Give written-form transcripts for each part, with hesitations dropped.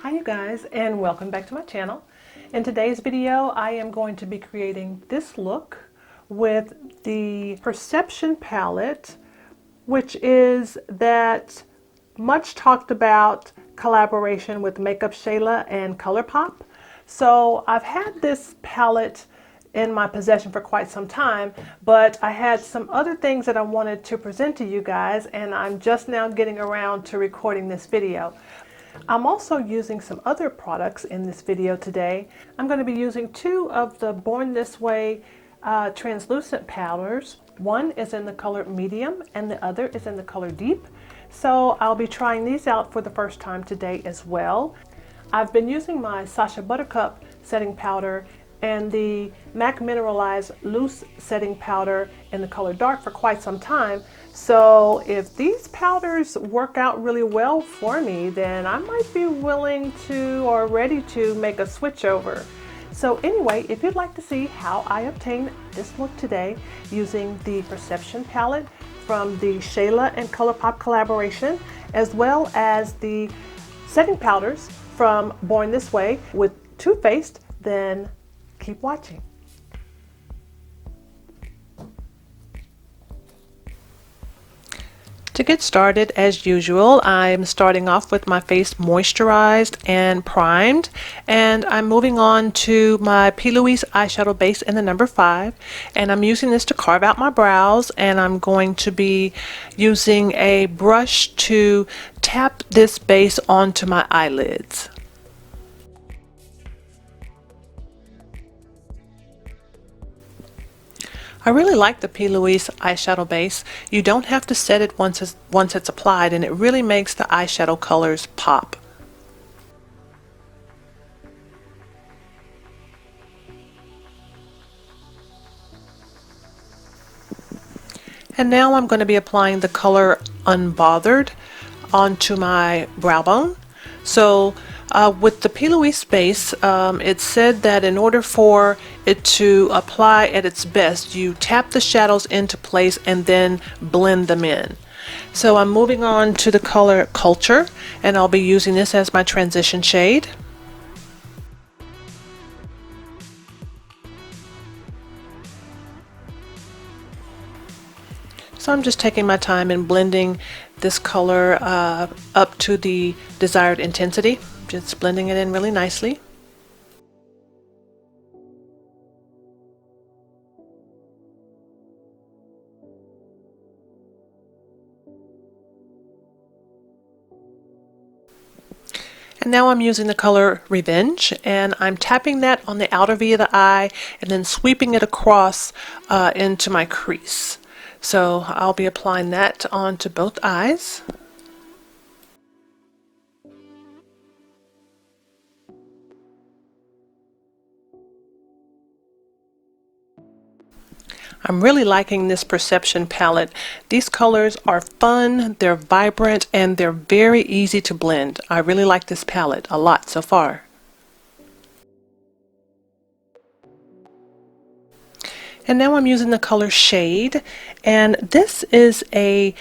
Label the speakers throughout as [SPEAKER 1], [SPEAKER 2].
[SPEAKER 1] Hi you guys, and welcome back to my channel. In today's video I am going to be creating this look with the Perception palette, which is that much talked about collaboration with Makeup Shayla and Colourpop. So I've had this palette in my possession for quite some time, but I had some other things that I wanted to present to you guys, and I'm just now getting around to recording this video. I'm also using some other products in this video today. I'm going to be using two of the Born This Way translucent powders. One is in the color medium and the other is in the color deep. So I'll be trying these out for the first time today as well. I've been using my Sacha Buttercup setting powder and the MAC Mineralized Loose setting powder in the color dark for quite some time. So if these powders work out really well for me, then I might be willing to or ready to make a switch over. So anyway, if you'd like to see how I obtained this look today using the Perception palette from the Shayla and Colourpop collaboration, as well as the setting powders from Born This Way with Too Faced, then keep watching. To get started, as usual, I'm starting off with my face moisturized and primed, and I'm moving on to my PLouise eyeshadow base in the number 5, and I'm using this to carve out my brows, and I'm going to be using a brush to tap this base onto my eyelids. I really like the PLouise eyeshadow base. You don't have to set it once it's applied, and it really makes the eyeshadow colors pop. And now I'm going to be applying the color Unbothered onto my brow bone. So with the PLouise base, it said that in order for it to apply at its best, you tap the shadows into place and then blend them in. So I'm moving on to the color Culture, and I'll be using this as my transition shade. So I'm just taking my time and blending this color up to the desired intensity. Just blending it in really nicely. And now I'm using the color Revenge, and I'm tapping that on the outer V of the eye and then sweeping it across into my crease. So I'll be applying that onto both eyes. I'm really liking this Perception palette. These colors are fun, they're vibrant, and they're very easy to blend. I really like this palette a lot so far. And now I'm using the color Shade, and this is a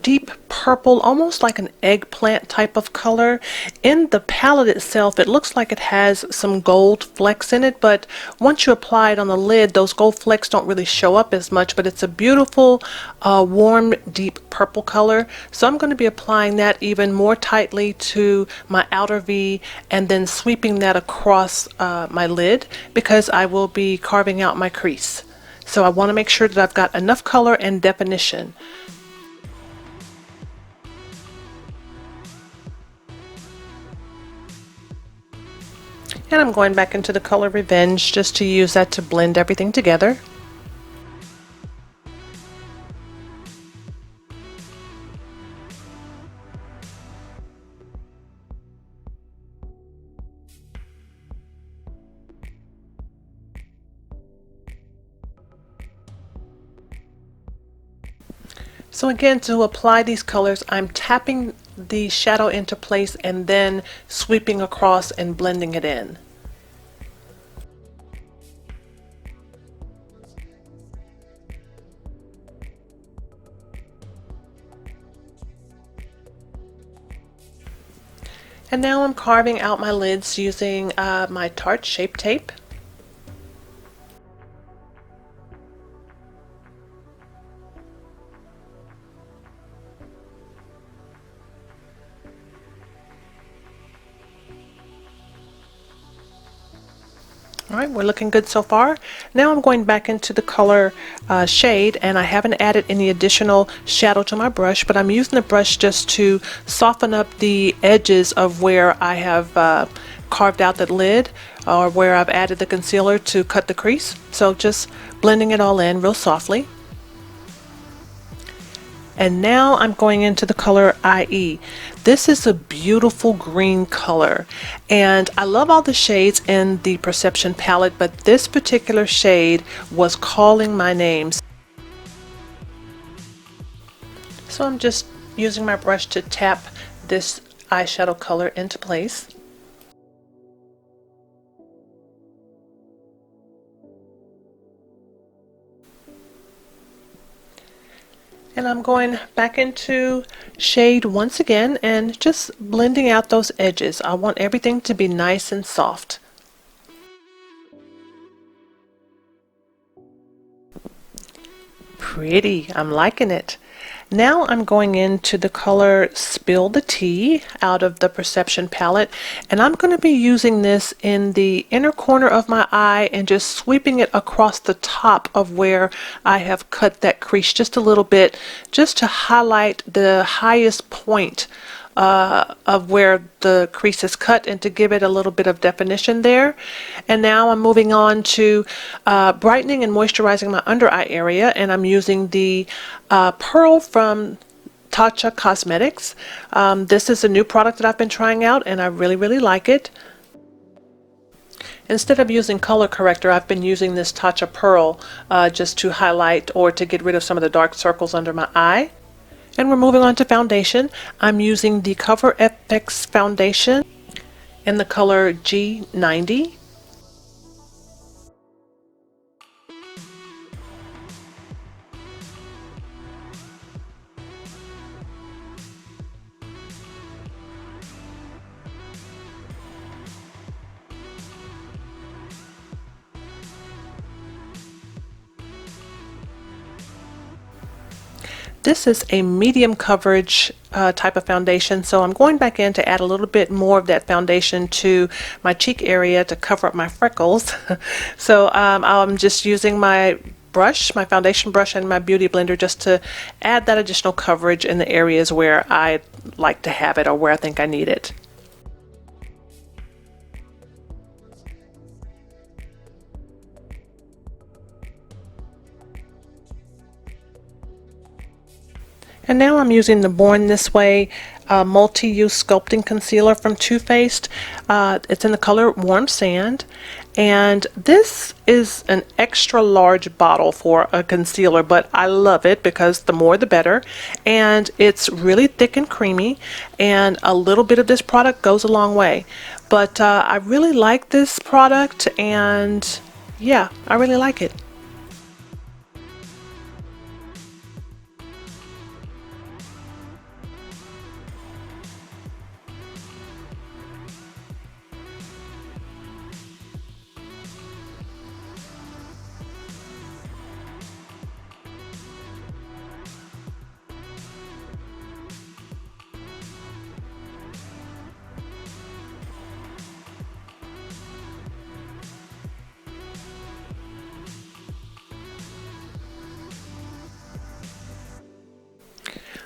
[SPEAKER 1] deep purple, almost like an eggplant type of color. In the palette itself, it looks like it has some gold flecks in it, but once you apply it on the lid, those gold flecks don't really show up as much, but it's a beautiful, warm, deep purple color. So I'm going to be applying that even more tightly to my outer V and then sweeping that across my lid because I will be carving out my crease. So I want to make sure that I've got enough color and definition. And I'm going back into the color Revenge just to use that to blend everything together. So again, to apply these colors, I'm tapping the shadow into place and then sweeping across and blending it in. And now I'm carving out my lids using my Tarte Shape Tape. Alright, we're looking good so far. Now I'm going back into the color shade, and I haven't added any additional shadow to my brush, but I'm using the brush just to soften up the edges of where I have carved out the lid, or where I've added the concealer to cut the crease. So just blending it all in real softly. And now I'm going into the color IE. This is a beautiful green color, and I love all the shades in the Perception palette, but this particular shade was calling my name. So I'm just using my brush to tap this eyeshadow color into place. And I'm going back into shade once again and just blending out those edges. I want everything to be nice and soft. Pretty, I'm liking it. Now I'm going into the color Spill the Tea out of the Perception palette, and I'm going to be using this in the inner corner of my eye and just sweeping it across the top of where I have cut that crease just a little bit, just to highlight the highest point of where the crease is cut and to give it a little bit of definition there. And now I'm moving on to brightening and moisturizing my under eye area, and I'm using the Pearl from Tatcha Cosmetics. This is a new product that I've been trying out, and I really like it. Instead of using color corrector, I've been using this Tatcha Pearl just to highlight or to get rid of some of the dark circles under my eye. And we're moving on to foundation. I'm using the Cover FX foundation in the color G90. This is a medium coverage type of foundation, so I'm going back in to add a little bit more of that foundation to my cheek area to cover up my freckles. So I'm just using my brush, my foundation brush, and my beauty blender just to add that additional coverage in the areas where I like to have it or where I think I need it. And now I'm using the Born This Way multi-use sculpting concealer from Too Faced. It's in the color Warm Sand, and this is an extra large bottle for a concealer, but I love it because the more the better, and it's really thick and creamy, and a little bit of this product goes a long way. But I really like this product, and yeah, I really like it.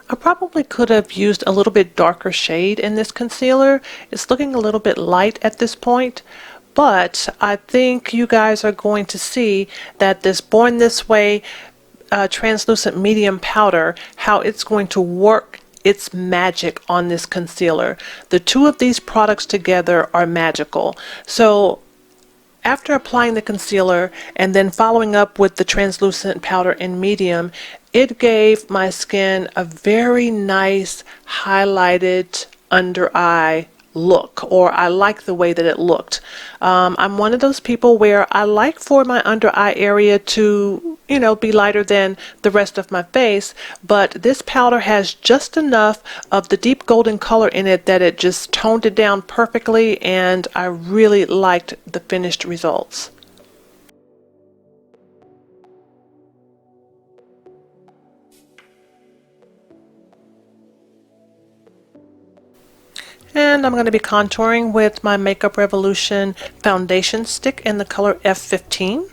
[SPEAKER 1] I probably could have used a little bit darker shade in this concealer. It's looking a little bit light at this point, but I think you guys are going to see that this Born This Way translucent medium powder, how it's going to work its magic on this concealer. The two of these products together are magical. So after applying the concealer and then following up with the translucent powder in medium, it gave my skin a very nice highlighted under eye look, or I like the way that it looked. I'm one of those people where I like for my under eye area to, you know, be lighter than the rest of my face, but this powder has just enough of the deep golden color in it that it just toned it down perfectly, and I really liked the finished results. And I'm going to be contouring with my Makeup Revolution foundation stick in the color F15.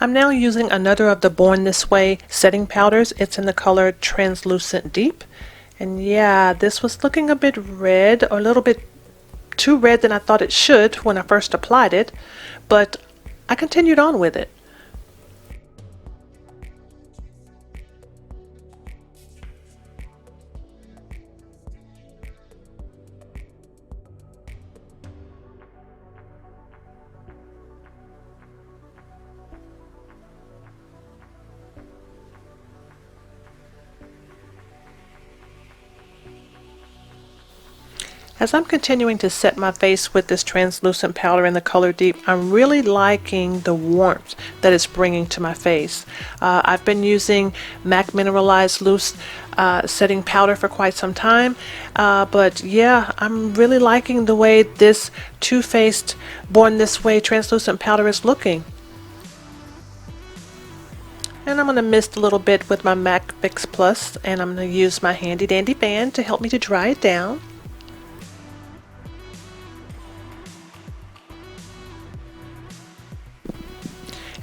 [SPEAKER 1] I'm now using another of the Born This Way setting powders. It's in the color Translucent Deep. And yeah, this was looking a bit red, or a little bit too red than I thought it should when I first applied it, but I continued on with it. As I'm continuing to set my face with this translucent powder in the color Deep, I'm really liking the warmth that it's bringing to my face. I've been using MAC Mineralized Loose setting powder for quite some time, but yeah, I'm really liking the way this Too Faced Born This Way translucent powder is looking. And I'm going to mist a little bit with my MAC Fix Plus, and I'm going to use my handy dandy band to help me to dry it down.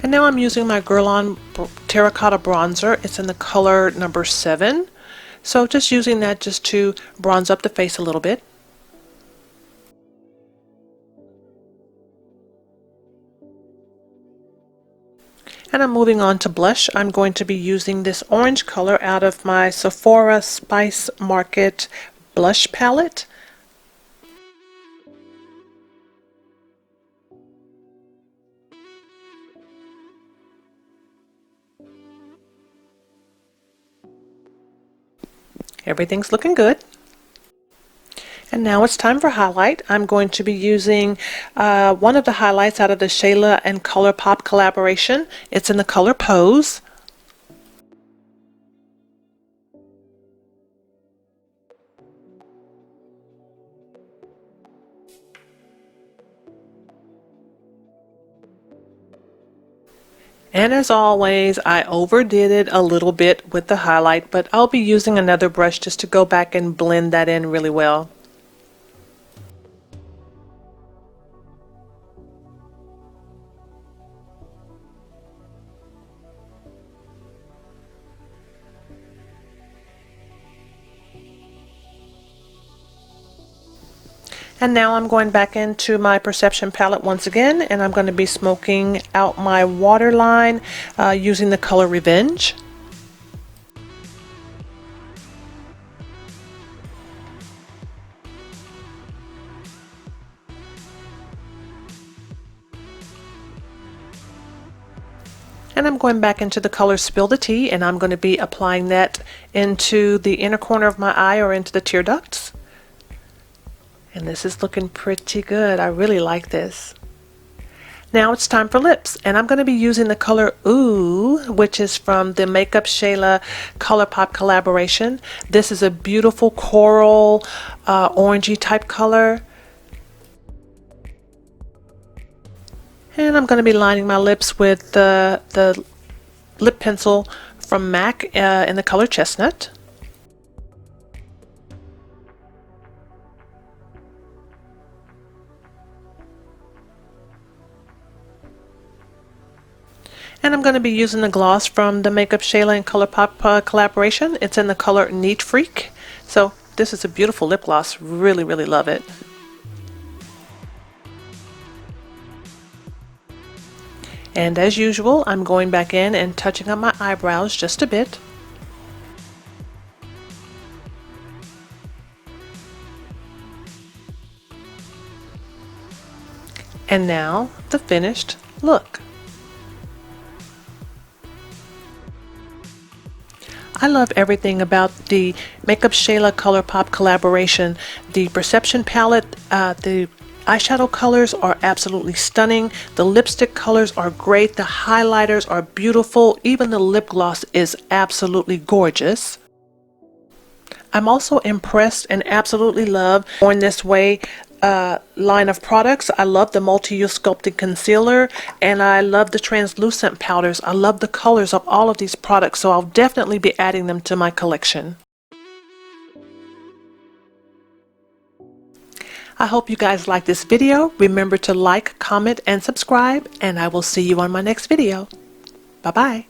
[SPEAKER 1] And now I'm using my Guerlain Terracotta bronzer. It's in the color number 7. So just using that just to bronze up the face a little bit. And I'm moving on to blush. I'm going to be using this orange color out of my Sephora Spice Market blush palette. Everything's looking good. And now it's time for highlight. I'm going to be using one of the highlights out of the Shayla and Colourpop collaboration. It's in the color Pose. And as always, I overdid it a little bit with the highlight, but I'll be using another brush just to go back and blend that in really well. And now I'm going back into my Perception palette once again, and I'm going to be smoking out my waterline using the color Revenge. And I'm going back into the color Spill the Tea, and I'm going to be applying that into the inner corner of my eye or into the tear ducts. And this is looking pretty good. I really like this. Now it's time for lips, and I'm going to be using the color Oouuu, which is from the Makeup Shayla Colourpop collaboration. This is a beautiful coral, orangey type color. And I'm going to be lining my lips with the lip pencil from MAC in the color Chestnut. And I'm going to be using the gloss from the Makeup Shayla and Colourpop collaboration. It's in the color Neat Freak. So this is a beautiful lip gloss. Really, really love it. And as usual, I'm going back in and touching up my eyebrows just a bit. And now the finished look. I love everything about the Makeup Shayla Colourpop collaboration. The Perception palette, the eyeshadow colors are absolutely stunning. The lipstick colors are great. The highlighters are beautiful. Even the lip gloss is absolutely gorgeous. I'm also impressed and absolutely love Born This Way line of products. I love the multi-use sculpting concealer, and I love the translucent powders. I love the colors of all of these products, so I'll definitely be adding them to my collection. I hope you guys like this video. Remember to like, comment, and subscribe, and I will see you on my next video. Bye-bye.